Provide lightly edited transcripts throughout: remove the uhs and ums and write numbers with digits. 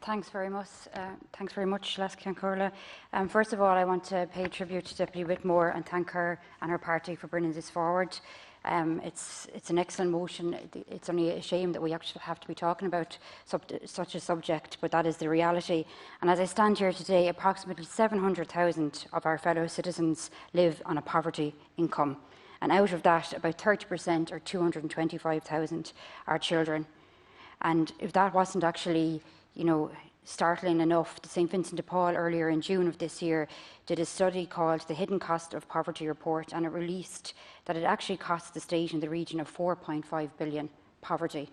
Thanks very much, Les Ciancurla. First of all, I want to pay tribute to Deputy Whitmore and thank her and her party for bringing this forward. It's an excellent motion. It's only a shame that we actually have to be talking about such a subject, but that is the reality. And as I stand here today, approximately 700,000 of our fellow citizens live on a poverty income. And out of that, about 30% or 225,000 are children. And if that wasn't actually, startling enough, the St Vincent de Paul earlier in June of this year did a study called the Hidden Cost of Poverty Report, and it released that it actually costs the state in the region of 4.5 billion poverty.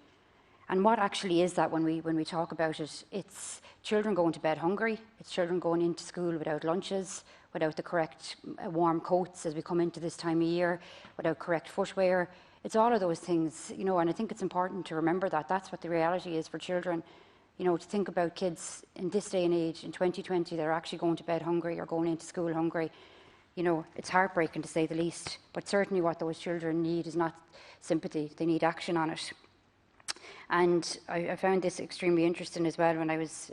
And what actually is that when we talk about it? It's children going to bed hungry, it's children going into school without lunches, without the correct warm coats as we come into this time of year, without correct footwear. It's all of those things, and I think it's important to remember that that's what the reality is for children. To think about kids in this day and age, in 2020, that are actually going to bed hungry or going into school hungry. It's heartbreaking to say the least, but certainly what those children need is not sympathy, they need action on it. And I found this extremely interesting as well when I was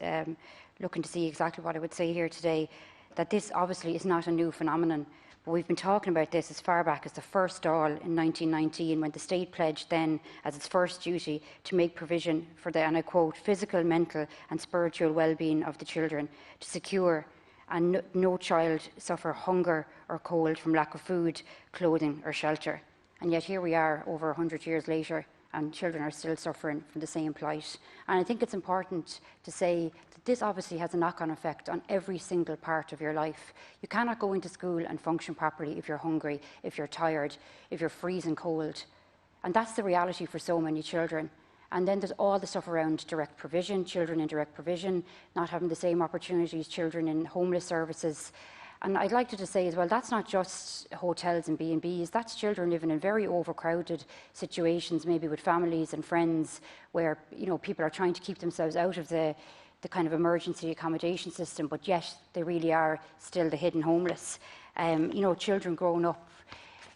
looking to see exactly what I would say here today, that this obviously is not a new phenomenon. But we've been talking about this as far back as the first Dáil in 1919, when the state pledged then as its first duty to make provision for the, and I quote, physical, mental and spiritual well-being of the children, to secure and no child suffer hunger or cold from lack of food, clothing or shelter. And yet here we are over 100 years later, and children are still suffering from the same plight. And I think it's important to say that this obviously has a knock-on effect on every single part of your life. You cannot go into school and function properly if you're hungry, if you're tired, if you're freezing cold. And that's the reality for so many children. And then there's all the stuff around direct provision, children in direct provision, not having the same opportunities, children in homeless services. And I'd like to say as well, that's not just hotels and B&Bs, that's children living in very overcrowded situations, maybe with families and friends, where people are trying to keep themselves out of the kind of emergency accommodation system, but yet they really are still the hidden homeless. Children growing up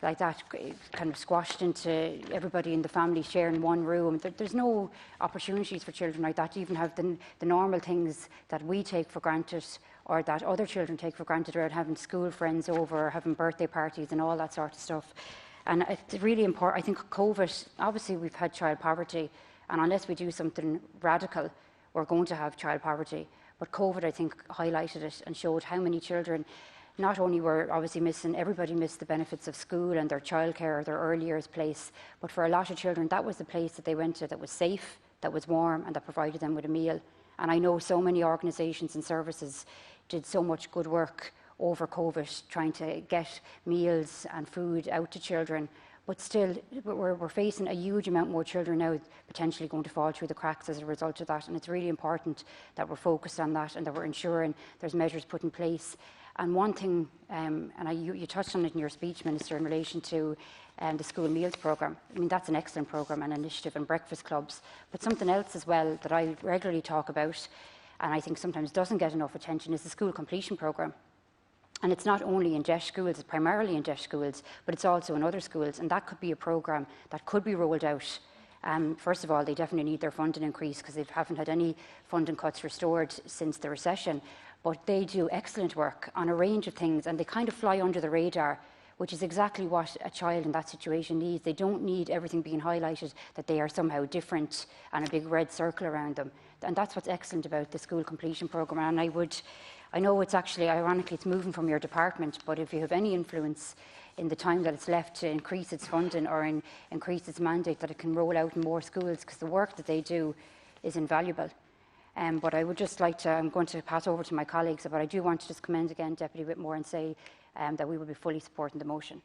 like that, kind of squashed into everybody in the family sharing one room. There's no opportunities for children like that to even have the normal things that we take for granted, or that other children take for granted, around having school friends over, or having birthday parties and all that sort of stuff. And it's really important. I think COVID, obviously we've had child poverty, and unless we do something radical, we're going to have child poverty. But COVID, I think, highlighted it and showed how many children not only were obviously missing, everybody missed the benefits of school and their childcare or their early years place, but for a lot of children, that was the place that they went to that was safe, that was warm, and that provided them with a meal. And I know so many organisations and services did so much good work over COVID, trying to get meals and food out to children. But still, we're facing a huge amount more children now potentially going to fall through the cracks as a result of that. And it's really important that we're focused on that and that we're ensuring there's measures put in place. And one thing, you touched on it in your speech, Minister, in relation to the school meals programme. I mean, that's an excellent programme and initiative, and breakfast clubs. But something else as well that I regularly talk about, and I think sometimes doesn't get enough attention, is the school completion programme. And it's not only in DEIS schools, it's primarily in DEIS schools, but it's also in other schools. And that could be a programme that could be rolled out. First of all, they definitely need their funding increase, because they haven't had any funding cuts restored since the recession. But they do excellent work on a range of things, and they kind of fly under the radar, which is exactly what a child in that situation needs. They don't need everything being highlighted, that they are somehow different and a big red circle around them. And that's what's excellent about the school completion programme. And I know it's actually, ironically, it's moving from your department, but if you have any influence in the time that it's left to increase its funding or increase its mandate, that it can roll out in more schools, because the work that they do is invaluable. But I would just like to, I'm going to pass over to my colleagues, but I do want to just commend again Deputy Whitmore and say that we will be fully supporting the motion.